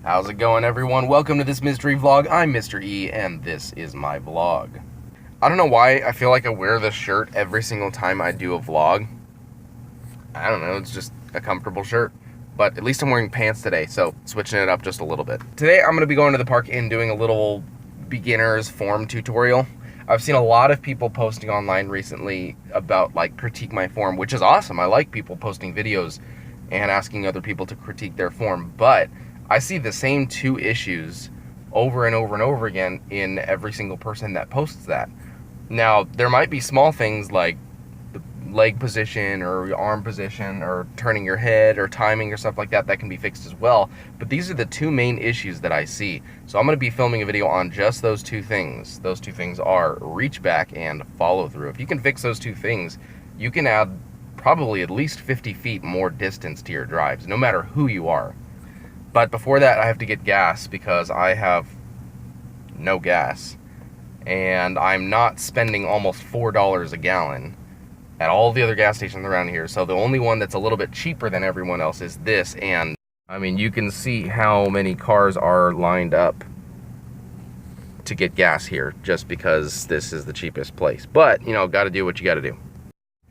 How's it going, everyone? Welcome to this mystery vlog. I'm Mr. E, and this is my vlog. I don't know why I feel like I wear this shirt every single time I do a vlog. I don't know, it's just a comfortable shirt. But at least I'm wearing pants today, so switching it up just a little bit. Today I'm going to be going to the park and doing a little beginner's form tutorial. I've seen a lot of people posting online recently about, like, critique my form, which is awesome. I like people posting videos and asking other people to critique their form, but I see the same two issues over and over and over again in every single person that posts that. Now, there might be small things like the leg position or your arm position or turning your head or timing or stuff like that that can be fixed as well, but these are the two main issues that I see. So I'm going to be filming a video on just those two things. Those two things are reach back and follow through. If you can fix those two things, you can add probably at least 50 feet more distance to your drives, no matter who you are. But before that, I have to get gas because I have no gas. And I'm not spending almost $4 a gallon at all the other gas stations around here. So the only one that's a little bit cheaper than everyone else is this. And I mean, you can see how many cars are lined up to get gas here just because this is the cheapest place. But, you know, gotta do what you gotta do.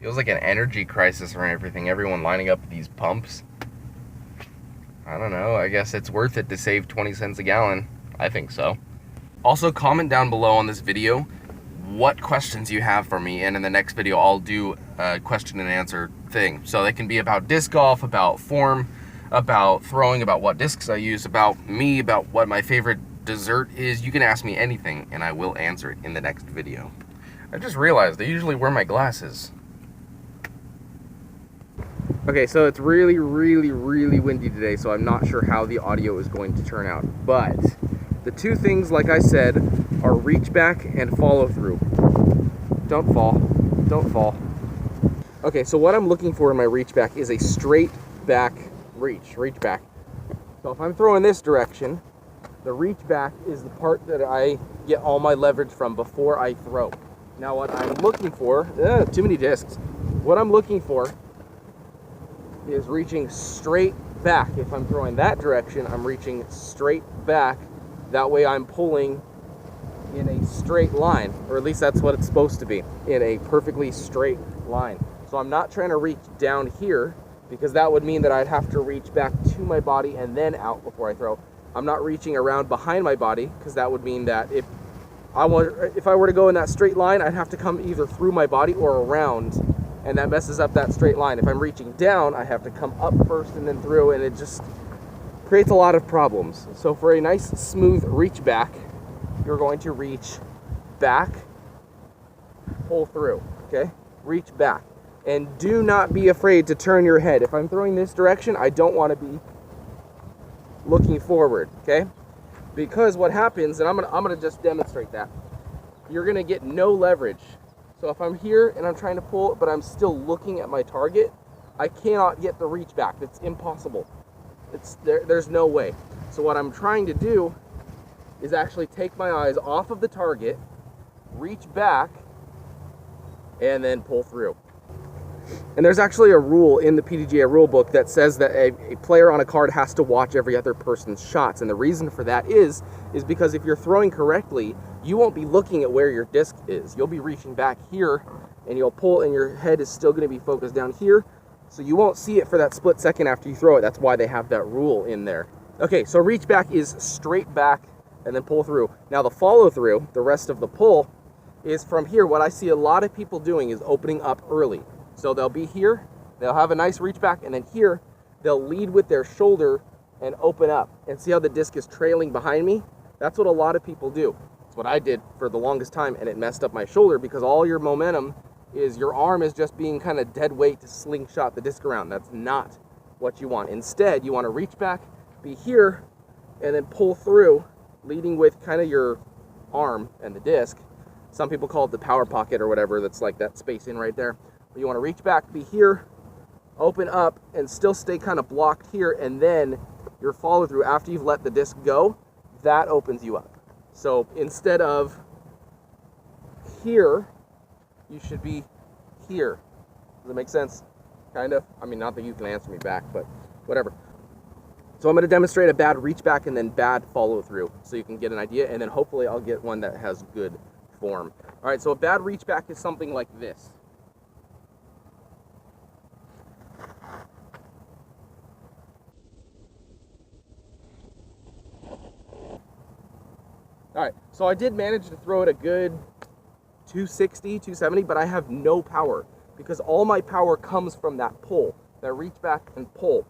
Feels like an energy crisis or everything. Everyone lining up at these pumps. I don't know, I guess it's worth it to save 20 cents a gallon. I think so. Also, comment down below on this video what questions you have for me, and in the next video I'll do a question and answer thing. So they can be about disc golf, about form, about throwing, about what discs I use, about me, about what my favorite dessert is. You can ask me anything and I will answer it in the next video. I just realized I usually wear my glasses. Okay, so it's really windy today, so I'm not sure how the audio is going to turn out. But the two things, like I said, are reach back and follow through. Don't fall. Don't fall. Okay, so what I'm looking for in my reach back is a straight back reach back. So if I'm throwing this direction, the reach back is the part that I get all my leverage from before I throw. Now what I'm looking for, too many discs. What I'm looking for is reaching straight back. If I'm throwing that direction, I'm reaching straight back. That way I'm pulling in a straight line, or at least that's what it's supposed to be, in a perfectly straight line. So I'm not trying to reach down here, because that would mean that I'd have to reach back to my body and then out before I throw. I'm not reaching around behind my body, because that would mean that if I were to go in that straight line, I'd have to come either through my body or around, and that messes up that straight line. If I'm reaching down, I have to come up first and then through, and it just creates a lot of problems. So for a nice smooth reach back, you're going to reach back, pull through, okay? Reach back. And do not be afraid to turn your head. If I'm throwing this direction, I don't want to be looking forward, okay? Because what happens, and I'm gonna just demonstrate that, you're gonna get no leverage. So if I'm here and I'm trying to pull, but I'm still looking at my target, I cannot get the reach back. It's impossible. There's no way. So what I'm trying to do is actually take my eyes off of the target, reach back, and then pull through. And there's actually a rule in the PDGA rule book that says that a player on a card has to watch every other person's shots. And the reason for that is because if you're throwing correctly, you won't be looking at where your disc is. You'll be reaching back here, and you'll pull, and your head is still going to be focused down here. So you won't see it for that split second after you throw it. That's why they have that rule in there. Okay, so reach back is straight back and then pull through. Now the follow through, the rest of the pull, is from here. What I see a lot of people doing is opening up early. So they'll be here, they'll have a nice reach back, and then here, they'll lead with their shoulder and open up. And see how the disc is trailing behind me? That's what a lot of people do. It's what I did for the longest time, and it messed up my shoulder because all your momentum is your arm is just being kind of dead weight to slingshot the disc around. That's not what you want. Instead, you want to reach back, be here, and then pull through, leading with kind of your arm and the disc. Some people call it the power pocket or whatever. That's like that space in right there. But you want to reach back, be here, open up, and still stay kind of blocked here, and then your follow through after you've let the disc go, that opens you up. So instead of here, you should be here. Does that make sense? Kind of. I mean, not that you can answer me back, but whatever. So I'm going to demonstrate a bad reach back and then bad follow through so you can get an idea, and then hopefully I'll get one that has good form. All right, so a bad reach back is something like this. All right, so I did manage to throw it a good 260, 270, but I have no power because all my power comes from that pull, that reach back and pull.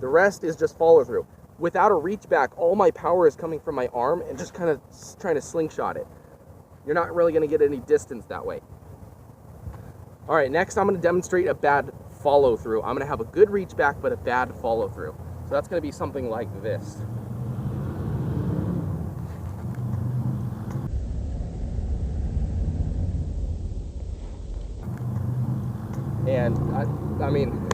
The rest is just follow through. Without a reach back, all my power is coming from my arm and just kind of trying to slingshot it. You're not really going to get any distance that way. All right, next I'm going to demonstrate a bad follow through. I'm going to have a good reach back, but a bad follow through. So that's going to be something like this. And I mean,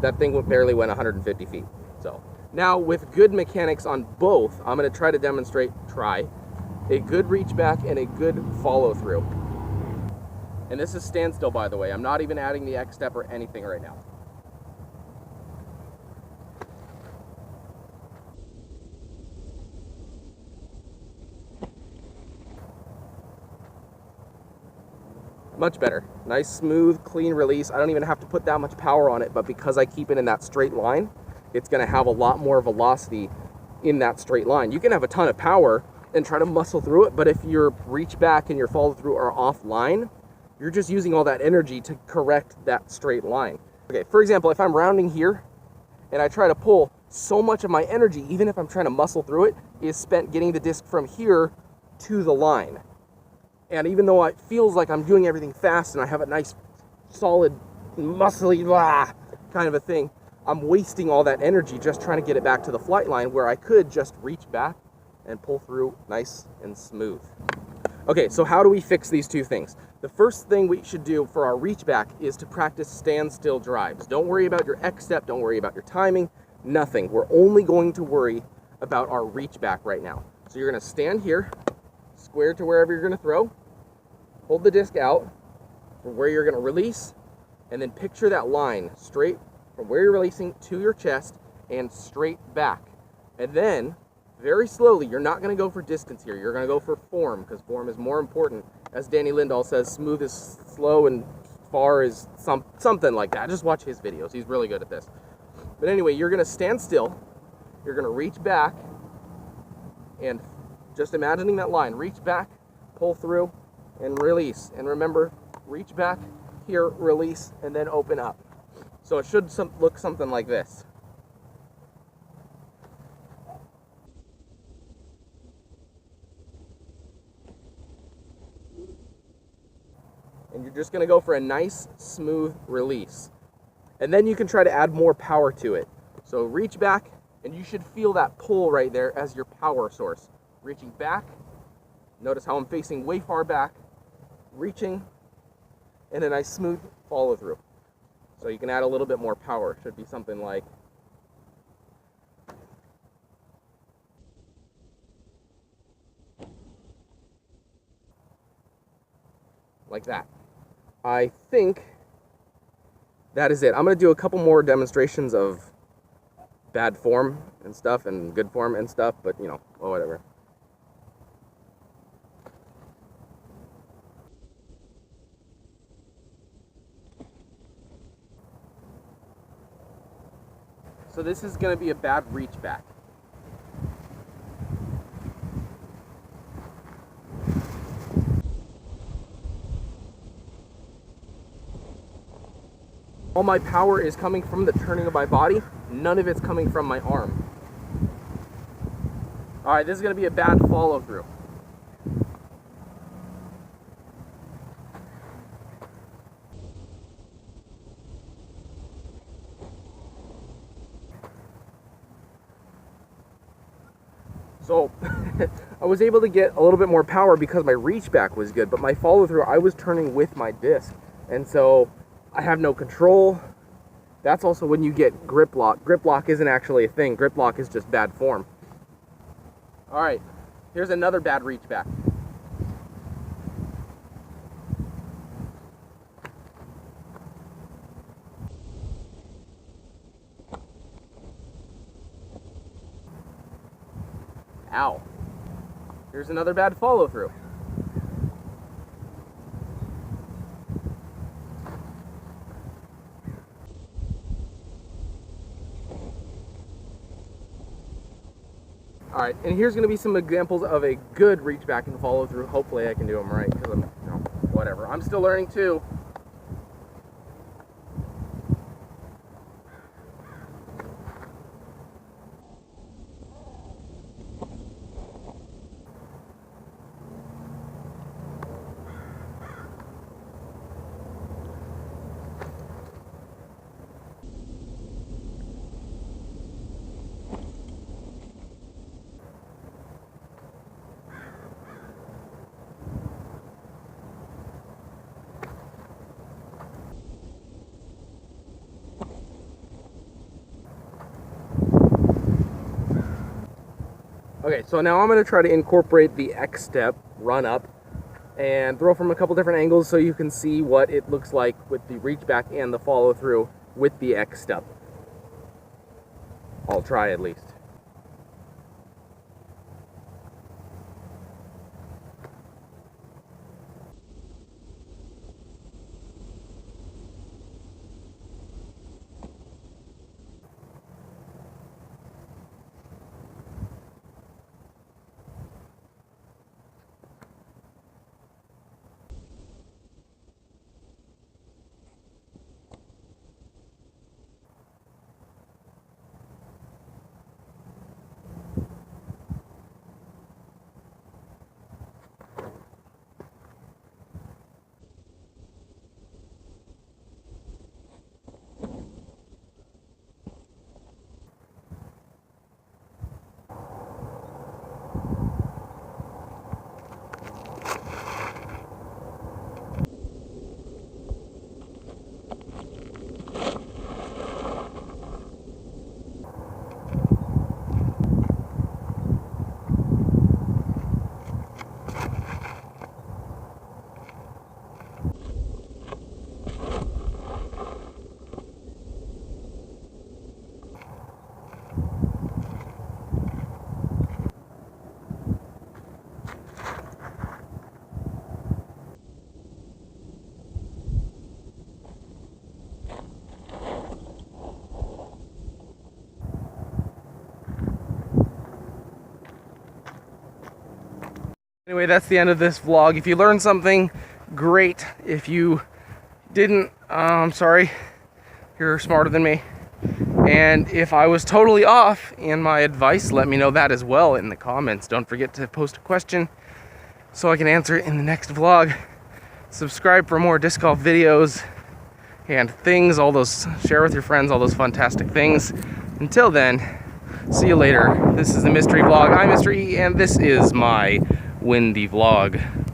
that thing barely went 150 feet. So now with good mechanics on both, I'm going to try to demonstrate, a good reach back and a good follow through. And this is standstill, by the way. I'm not even adding the X step or anything right now. Much better. Nice, smooth, clean release. I don't even have to put that much power on it, but because I keep it in that straight line, it's going to have a lot more velocity in that straight line. You can have a ton of power and try to muscle through it, but if your reach back and your follow through are offline, you're just using all that energy to correct that straight line. Okay, for example, if I'm rounding here and I try to pull, so much of my energy, even if I'm trying to muscle through it, is spent getting the disc from here to the line. And even though it feels like I'm doing everything fast and I have a nice, solid, muscly, kind of a thing, I'm wasting all that energy just trying to get it back to the flight line where I could just reach back and pull through nice and smooth. Okay, so how do we fix these two things? The first thing we should do for our reach back is to practice standstill drives. Don't worry about your X step, don't worry about your timing, nothing. We're only going to worry about our reach back right now. So you're going to stand here, square to wherever you're going to throw, hold the disc out from where you're going to release, and then picture that line straight from where you're releasing to your chest and straight back. And then, very slowly, you're not going to go for distance here. You're going to go for form, because form is more important. As Danny Lindahl says, smooth is slow and far is something like that. Just watch his videos. He's really good at this. But anyway, you're going to stand still. You're going to reach back, and just imagining that line. Reach back, pull through, and release. And remember, reach back, here, release, and then open up. So it should look something like this. And you're just going to go for a nice, smooth release. And then you can try to add more power to it. So reach back, and you should feel that pull right there as your power source. Reaching back, notice how I'm facing way far back, reaching, and a nice smooth follow through. So you can add a little bit more power. Should be something like that. I think that is it. I'm going to do a couple more demonstrations of bad form and stuff and good form and stuff, but you know, whatever. So this is going to be a bad reach back. All my power is coming from the turning of my body. None of it's coming from my arm. All right, this is going to be a bad follow through. So I was able to get a little bit more power because my reach back was good, but my follow through, I was turning with my disc. And so I have no control. That's also when you get grip lock. Grip lock isn't actually a thing. Grip lock is just bad form. All right, here's another bad reach back. Ow. Here's another bad follow through. Alright, and here's going to be some examples of a good reach back and follow through. Hopefully I can do them right, because I'm, whatever. I'm still learning too. Okay, so now I'm going to try to incorporate the X step, run up, and throw from a couple different angles so you can see what it looks like with the reach back and the follow through with the X step. I'll try at least. Anyway, that's the end of this vlog. If you learned something, great. If you didn't, I'm sorry. You're smarter than me. And if I was totally off in my advice, let me know that as well in the comments. Don't forget to post a question so I can answer it in the next vlog. Subscribe for more disc golf videos and things, all those, share with your friends, all those fantastic things. Until then, see you later. This is the Mr.E vlog. I'm Mr.E, and this is my windy vlog.